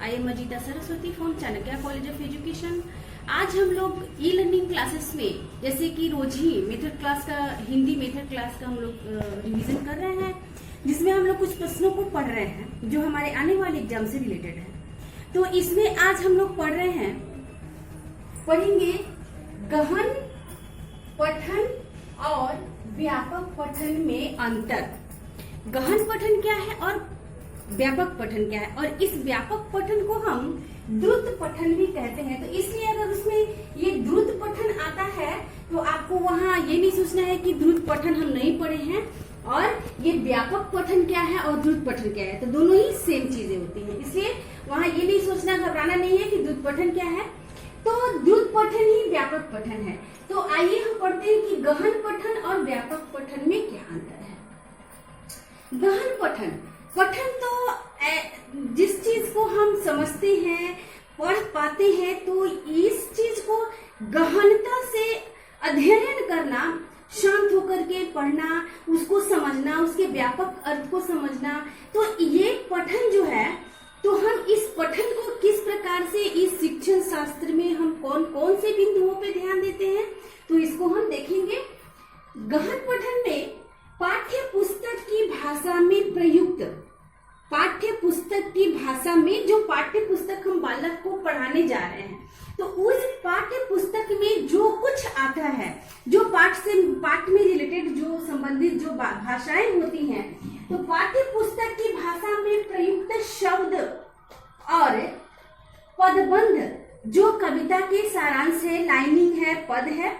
I am Ajita Saraswati from Chanakya college of education. आज हम लोग ई लर्निंग क्लासेस में जैसे कि रोज ही मेथड क्लास का हिंदी मेथड क्लास का हम लोग रिवीजन कर रहे हैं, जिसमें हम लोग कुछ प्रश्नों को पढ़ रहे हैं जो हमारे आने वाले एग्जाम से रिलेटेड है। तो इसमें आज हम लोग पढ़ेंगे गहन पठन और व्यापक पठन में अंतर। गहन पठन क्या है और व्यापक पठन क्या है, और इस व्यापक पठन को हम द्रुत पठन भी कहते हैं। तो इसलिए अगर उसमें ये द्रुत पठन आता है तो आपको वहाँ ये नहीं सोचना है कि द्रुत पठन हम नहीं पढ़े हैं, और ये व्यापक पठन क्या है और द्रुत पठन क्या है, तो दोनों ही सेम चीजें होती हैं। इसलिए वहाँ ये नहीं सोचना, घबराना नहीं है कि द्रुत पठन क्या है, तो द्रुत पठन ही व्यापक पठन है। तो आइए हम पढ़ते हैं कि गहन पठन और व्यापक पठन में क्या अंतर है। गहन पठन तो जिस चीज को हम समझते हैं, पढ़ पाते हैं, तो इस चीज को गहनता से अध्ययन करना, शांत होकर के पढ़ना, उसको समझना, उसके व्यापक अर्थ को समझना, तो ये पठन जो है, तो हम इस पठन को किस प्रकार से इस शिक्षण शास्त्र में हम कौन कौन से बिंदुओं पे ध्यान देते हैं, तो इसको हम देखेंगे। गहन पठन में पाठ्य पुस्तक की भाषा में प्रयुक्त, पाठ्य पुस्तक की भाषा में जो पाठ्य पुस्तक हम बालक को पढ़ाने जा रहे हैं, तो उस पाठ्य पुस्तक में जो कुछ आता है, जो पाठ में रिलेटेड जो संबंधित जो भाषाएं होती हैं, तो पाठ्य पुस्तक की भाषा में प्रयुक्त शब्द और पदबंध, जो कविता के सारांश है, लाइनिंग है, पद है,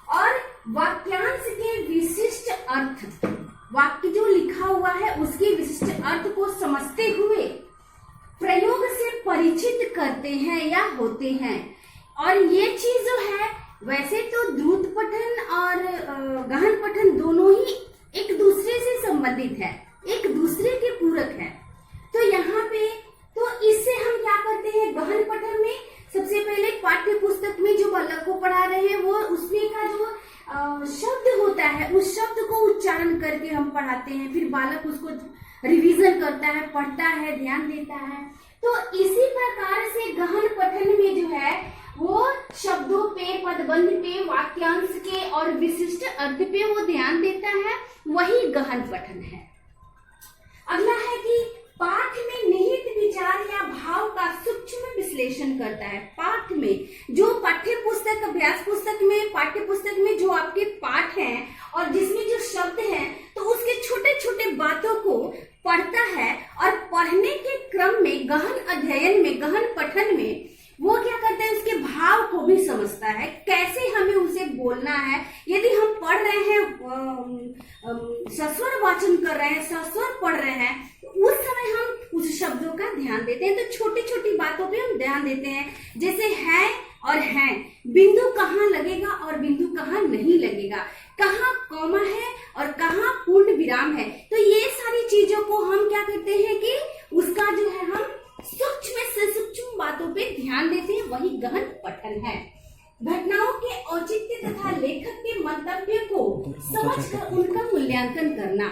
और वाक्यांश के विशिष्ट अर्थ, वाक्य जो लिखा हुआ है उसके विशिष्ट अर्थ को समझते हुए प्रयोग से परिचित करते हैं या होते हैं। और ये चीज जो है, वैसे तो द्रुत पठन और गहन पठन दोनों ही एक दूसरे से संबंधित है, एक दूसरे के पूरक है। तो यहाँ पे तो इससे हम क्या करते हैं, गहन पठन में सबसे पहले पाठ्य पुस्तक में जो बालक को पढ़ा रहे हैं, वो उसमें का जो शब्द होता है, उस शब्द को उच्चारण करके हम पढ़ाते हैं, फिर बालक उसको रिवीजन करता है, पढ़ता है, ध्यान देता है। तो इसी प्रकार से गहन पठन में जो है वो शब्दों पे, पदबंध पे, वाक्यांश के और विशिष्ट अर्थ पे वो ध्यान देता है, वही गहन पठन है। अगला है कि पाठ में निहित विचार या भाव का सूक्ष्म विश्लेषण करता है। पाठ में जो पाठ्य पुस्तक, अभ्यास पुस्तक में, पाठ्य पुस्तक में जो आपके पाठ हैं और जिसमें जो शब्द हैं, तो उसके छोटे छोटे बातों को पढ़ता है, और पढ़ने के क्रम में, गहन अध्ययन में, गहन पठन में वो क्या करता है, उसके भाव को भी समझता है, कैसे हमें उसे बोलना है। यदि हम पढ़ रहे हैं, सस्वर वाचन कर रहे हैं, सस्वर पढ़ रहे हैं, तो उस समय हम उस शब्दों का ध्यान देते हैं। तो छोटी छोटी बातों पे हम ध्यान देते हैं, जैसे है और हैं, बिंदु कहाँ लगेगा और बिंदु कहाँ नहीं लगेगा, कहाँ कॉमा है और कहाँ पूर्ण विराम है। तो ये सारी चीजों को हम क्या करते हैं कि उसका जो है हम सूक्ष्म से सूक्ष्म बातों पे ध्यान देते हैं, वही गहन पठन है। घटनाओं के औचित्य तथा लेखक के मंतव्य को समझकर उनका मूल्यांकन करना।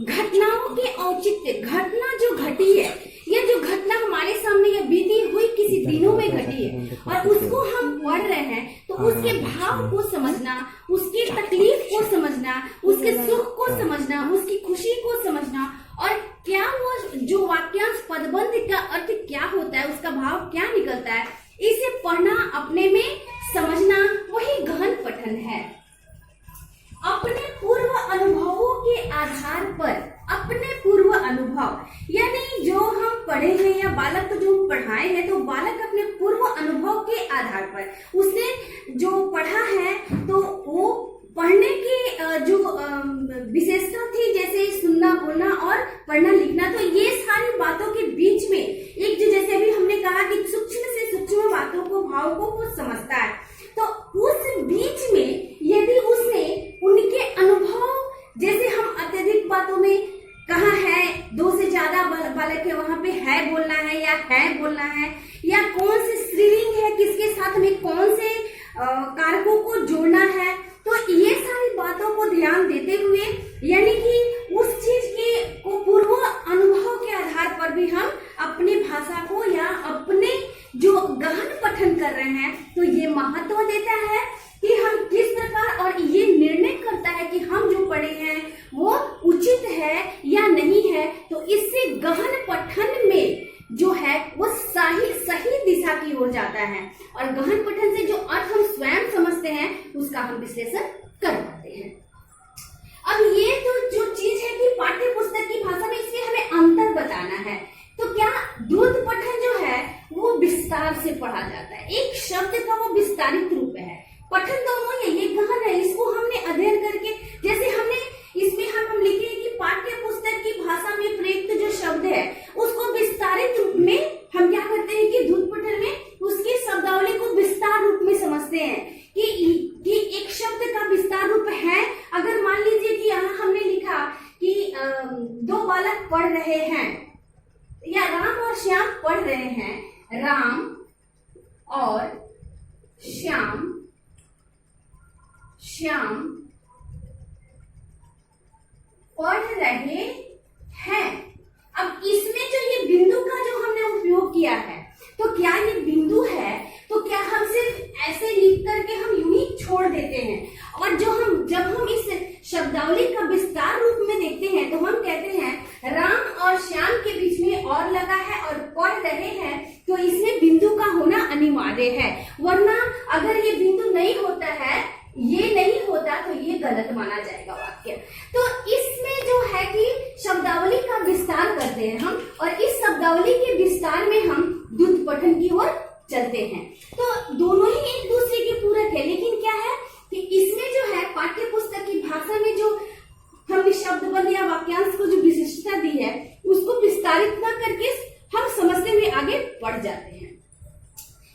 घटनाओं के औचित्य, घटना जो घटी है, या जो घटना हमारे सामने या बीती हुई किसी दिनों में घटी है और उसको हम पढ़ रहे हैं, तो उसके भाव को समझना, उसकी तकलीफ को समझना, उसके सुख को समझना, उसकी खुशी को समझना, और क्या वो जो वाक्यांश, पदबंध का अर्थ क्या होता है, उसका भाव क्या निकलता है, इसे पढ़ना, अपने में समझना, वही गहन पठन है। अपने पूर्व अनुभवों के आधार पर, अपने पूर्व अनुभव यानी जो हम पढ़े हैं या बालक को जो पढ़ाए हैं, तो बालक अपने पूर्व अनुभव के आधार पर उसने जो पढ़ा है, तो वो पढ़ने की जो विशेषता थी, जैसे सुनना, बोलना और पढ़ना, लिखना, तो ये सारी बातों के बीच में एक जो, जैसे अभी हमने कहा कि सूक्ष्म से सूक्ष्म बातों को, भाव को वो समझता है, तो उस बीच में यदि उसने उनके अनुभव, जैसे हम अत्यधिक बातों में, कहाँ है, दो से ज्यादा बालक है, वहां पे है बोलना है या है बोलना है, या कौन से स्त्रीलिंग है, किसके साथ में कौन से कारकों को जोड़ना है, तो ये सारी बातों को ध्यान देते हुए, यानी कि उस चीज के को पूर्व अनुभव के आधार पर भी हम अपनी भाषा को या रहे हैं तो ये महत्व देता है कि हम किस प्रकार, और ये निर्णय करता है कि हम जो पढ़े हैं वो उचित है या नहीं है। तो इससे गहन पठन में जो है वो सही दिशा की ओर जाता है, और गहन पठन से जो अर्थ हम स्वयं समझते हैं उसका हम विश्लेषण कर पाते हैं। अब ये तो जो चीज है कि पाठ्य पुस्तक की भाषा में इसमें हमें अंतर बताना है। तो क्या द्रुत पठन जो है वो विस्तार से पढ़ा जाता है, एक शब्द का वो विस्तारित रूप है। पठन दोनों है, ये गहन है, इसको हमने अध्ययन करके, जैसे हमने इसमें हम लिखे हैं कि पाठ्य पुस्तक की भाषा में प्रयुक्त जो शब्द है उसको विस्तारित रूप में हम क्या करते हैं कि द्रुत पठन में उसकी शब्दावली को विस्तार रूप में समझते हैं कि एक शब्द का विस्तार रूप है। अगर मान लीजिए कि यहाँ हमने लिखा कि दो बालक पढ़ रहे हैं, या राम और श्याम पढ़ रहे हैं, राम और श्याम पढ़ रहे हैं। अब इसमें जो ये बिंदु का जो हमने उपयोग किया है, तो क्या ये बिंदु है, तो क्या हम सिर्फ ऐसे लिख करके हम यूं ही छोड़ देते हैं, और जब हम इस शब्दावली का विस्तार रूप में देखते हैं तो हम कहते हैं राम और श्याम के बीच में और लगा है और पढ़ रहे हैं, तो इसमें बिंदु का होना अनिवार्य है। वरना अगर ये बिंदु नहीं होता है, ये नहीं होता, तो ये गलत माना जाएगा वाक्य। तो इसमें जो है कि शब्दावली का विस्तार करते हैं हम, और इस शब्दावली के विस्तार में हम द्रुत पठन की ओर चलते हैं। तो दोनों ही एक दूसरे के पूरक है, लेकिन क्या है कि इसमें जो है पाठ्य पुस्तक की भाषा में जो हमने शब्दबंद या वाक्यांश को जो विशिष्टता दी है उसको विस्तारित न करके हम समझते हुए आगे बढ़ जाते हैं।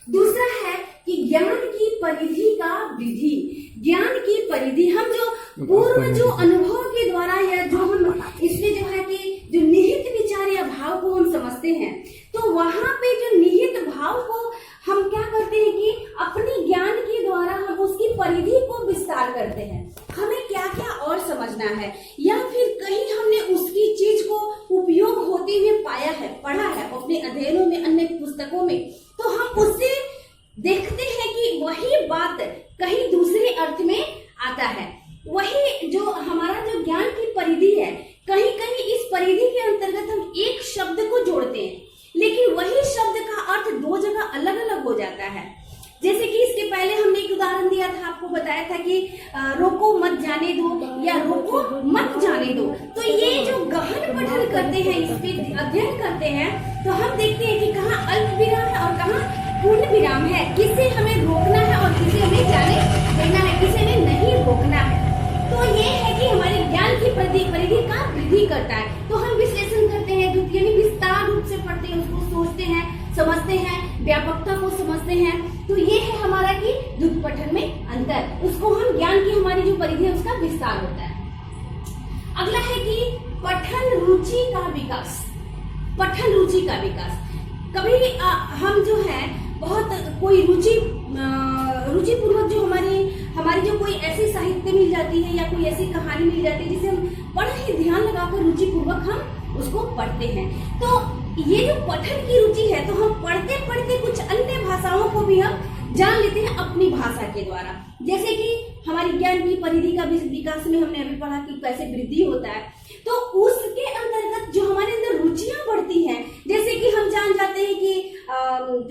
दूसरा है कि ज्ञान की परिधि का विधि। ज्ञान की परिधि, हम जो पूर्व जो अनुभव के द्वारा या जो हम इसमें जो है कि जो निहित विचार या भाव को हम समझते हैं, तो वहां पे जो निहित भाव को हम क्या करते हैं कि अपनी ज्ञान के द्वारा हम उसकी परिधि को विस्तार करते हैं। हमें क्या क्या और समझना है, या फिर कहीं हमने उसकी चीज को उपयोग होते हुए पाया है, पढ़ा है अपने अध्ययनों में, अन्य पुस्तकों में, तो हम उससे देखते हैं कि वही बात कहीं दूसरे अर्थ में आता है। वही जो हमारा जो ज्ञान की परिधि है, कहीं कहीं इस परिधि के अंतर्गत हम एक शब्द को जोड़ते हैं, लेकिन वही शब्द का अर्थ दो जगह अलग अलग हो जाता है। जैसे कि इसके पहले हमने एक उदाहरण दिया था, आपको बताया था कि रोको मत जाने दो या रोको मत जाने दो। तो ये जो गहन पठन करते हैं, इस पे अध्ययन करते हैं, तो हम देखते हैं कि कहाँ अल्प विराम है और कहाँ पूर्ण विराम है, किसे हमें रोकना है और किसे हमें जाने देना है, किसे हमें नहीं रोकना है। तो ये है कि हमारे ज्ञान की परिधि का वृद्धि करता है। तो हम विश्लेषण करते हैं, यानी विस्तार रूप से पढ़ते हैं, उसको सोचते हैं, समझते हैं, व्यापकता को समझते हैं। तो ये है हमारा कि द्रुत पठन में अंतर, उसको हम ज्ञान की हमारी जो परिधि है उसका विस्तार होता है। अगला है कि पठन रुचि का विकास। पठन रुचि का विकास, कभी हम जो है बहुत कोई रुचि पूर्वक जो हमारी जो कोई ऐसी साहित्य मिल जाती है या कोई ऐसी कहानी मिल जाती है जिसे हम बड़ा ही ध्यान लगाकर रुचि पूर्वक हम उसको पढ़ते हैं। तो ये जो पठन की रुचि है, तो हम पढ़ते पढ़ते कुछ अन्य भाषाओं को भी हम जान लेते हैं अपनी भाषा के द्वारा। जैसे कि हमारी ज्ञान की परिधि का विकास में हमने अभी पढ़ा कि कैसे वृद्धि होता है, तो उसके अंतर्गत जो हमारे अंदर रुचियां बढ़ती हैं, जैसे कि हम जान जाते हैं कि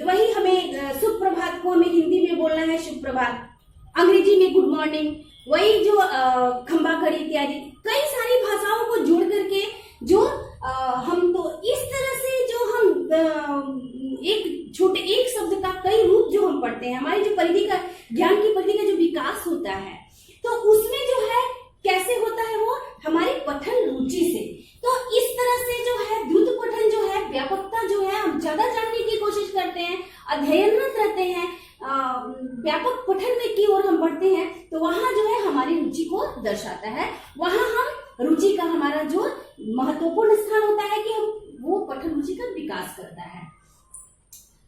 वही हमें सुप्रभात को हमें हिंदी में बोलना है शुभ प्रभात, अंग्रेजी में गुड मॉर्निंग, वही जो खंबा खड़ी इत्यादि कई सारी भाषाओं को जोड़ करके जो हम तो इस तरह से जो हम एक शब्द का कई रूप जो हम पढ़ते हैं, हमारी जो परिधि का ज्ञान की परिधि का जो विकास होता है, तो उसमें जो है कैसे होता है वो हमारी पठन रुचि से। तो इस तरह से जो है द्रुत पठन जो है, व्यापकता जो है, हम ज्यादा जानने की कोशिश करते हैं, अध्ययनरत रहते हैं, व्यापक पठन में की ओर हम बढ़ते हैं, तो वहां जो है हमारी रुचि को दर्शाता है। वहां हम रुचि का हमारा जो महत्वपूर्ण स्थान होता है कि हम वो पठन रुचि का विकास करता है।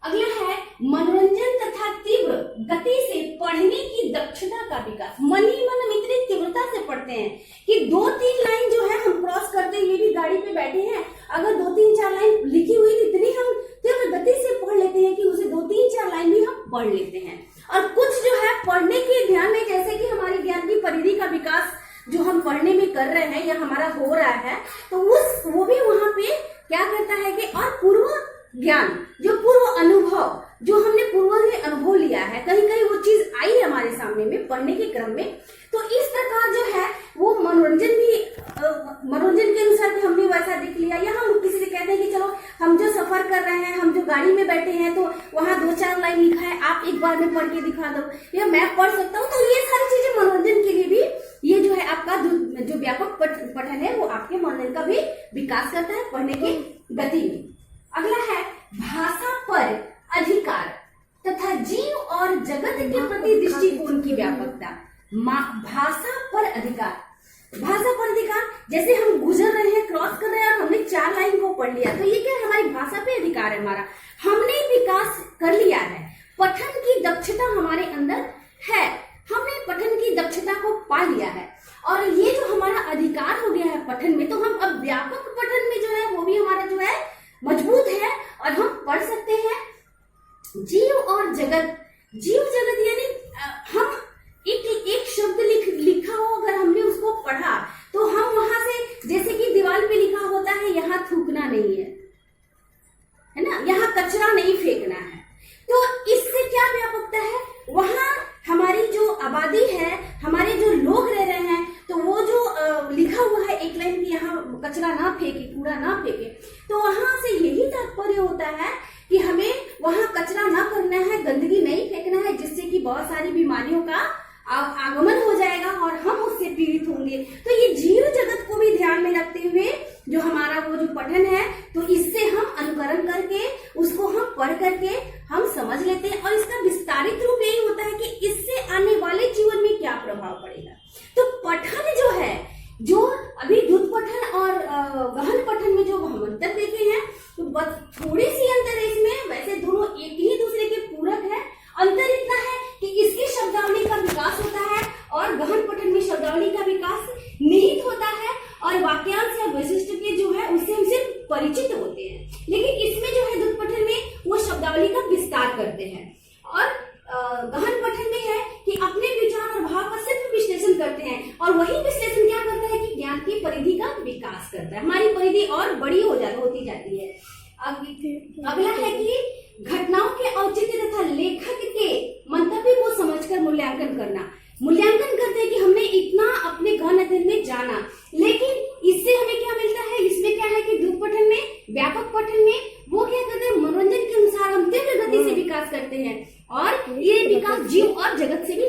अगला है मनोरंजन तथा तीव्र गति से पढ़ने की दक्षता का विकास। मन ही मन हम इतनी तीव्रता से पढ़ते हैं कि 2-3 लाइन जो है हम क्रॉस करते हुए भी गाड़ी पे बैठे हैं, अगर 2-3-4 लाइन लिखी हुई इतनी हम तीव्र गति से पढ़ लेते हैं कि उसे 2-3-4 लाइन भी हम पढ़ लेते हैं। और कुछ जो है पढ़ने के ध्यान में, जैसे कि हमारी ज्ञान की परिधि का विकास जो हम पढ़ने में कर रहे हैं या हमारा हो रहा है, तो वो भी वहां पे क्या करता है कि और पूर्व ज्ञान, जो पूर्व अनुभव, जो हमने पूर्व में अनुभव लिया है, कहीं कहीं वो चीज आई हमारे सामने में पढ़ने के क्रम में, तो इस प्रकार जो है वो मनोरंजन के अनुसार भी हमने वैसा देख लिया। या हम किसी से कहते हैं कि चलो हम जो सफर कर रहे हैं, हम जो गाड़ी में बैठे हैं, तो वहां 2-4 लाइन लिखा है, आप एक बार में पढ़ के दिखा दो, या मैं पढ़ सकता हूँ। तो ये सारी चीजें मनोरंजन के लिए भी, ये जो है आपका जो व्यापक पठन है वो आपके मनोरंजन का भी विकास करता है पढ़ने की गति में। अगला है भाषा पर अधिकार तथा जीव और जगत के प्रति दृष्टिकोण की व्यापकता। भाषा पर अधिकार, भाषा पर अधिकार, जैसे हम गुजर रहे हैं, क्रॉस कर रहे हैं और हमने 4 लाइन को पढ़ लिया, तो ये क्या है, हमारी भाषा पे अधिकार है हमारा, हमने विकास कर लिया है, पठन की दक्षता हमारे अंदर है, हमने पठन की दक्षता को पा लिया है, और ये जो हमारा अधिकार हो गया है पठन में, तो हम अब व्यापक पठन में जो है वो भी हमारा जो है मजबूत है और हम पढ़ सकते हैं। जीव और जगत, जीव जगत यानी हम एक शब्द लिखा हो, अगर हमने उसको पढ़ा तो हम वहां से, जैसे कि दीवार पे लिखा होता है यहाँ थूकना नहीं है ना, यहाँ कचरा नहीं फेंकना है, तो इससे क्या व्यापकता है, वहां हमारी जो आबादी है, हमारे जो लोग रह रहे हैं, तो वो जो लिखा हुआ है एक लाइन की यहाँ कचरा ना फेंके, कूड़ा ना फेंके, तो वहां से यही तात्पर्य होता है कि हमें वहां कचरा ना करना है, गंदगी नहीं फेंकना है, जिससे कि बहुत सारी बीमारियों का आगमन हो जाएगा और हम उससे पीड़ित होंगे। तो ये जीव जगत को भी ध्यान में रखते हुए जो हमारा वो जो पठन है, तो इससे हम अनुकरण करके उसको हम पढ़ करके हम समझ लेते हैं, और इसका विस्तारित रूप यही होता है कि इससे आने वाले जीवन में क्या प्रभाव पड़ेगा। तो पठन जो है, जो अभी द्रुत पठन और गहन पठन में जो हम अंतर देखे हैं, तो बस थोड़ी सी अंतर है इसमें, वैसे दोनों एक ही दूसरे के पूरक है। अंतर इतना है कि इसकी शब्दावली का विकास होता है और गहन पठन में शब्दावली का विकास निहित होता है, और वाक्यांश या वैशिष्ट के जो है उससे हम सिर्फ परिचित होते हैं, लेकिन इसमें जो है द्रुत पठन में वो शब्दावली का विस्तार करते हैं, और गहन पठन में है कि अपने विचार और भाव का सिर्फ विश्लेषण करते हैं, और वही विश्लेषण क्या करता है कि ज्ञान की परिधि का विकास करता है, हमारी परिधि और बड़ी होती जाती है। अगला है कि घटनाओं के औचित्य तथा लेखक के मंतव्य को समझकर मूल्यांकन करना। मूल्यांकन करते हैं कि हमने इतना अपने गहन अध्ययन में जाना, लेकिन इससे हमें क्या मिलता है, इसमें क्या है कि द्रुत पठन में, व्यापक पठन में वो क्या करते हैं, मनोरंजन के अनुसार हम तीव्र गति से विकास करते हैं, और ये विकास जीव और जगत से भी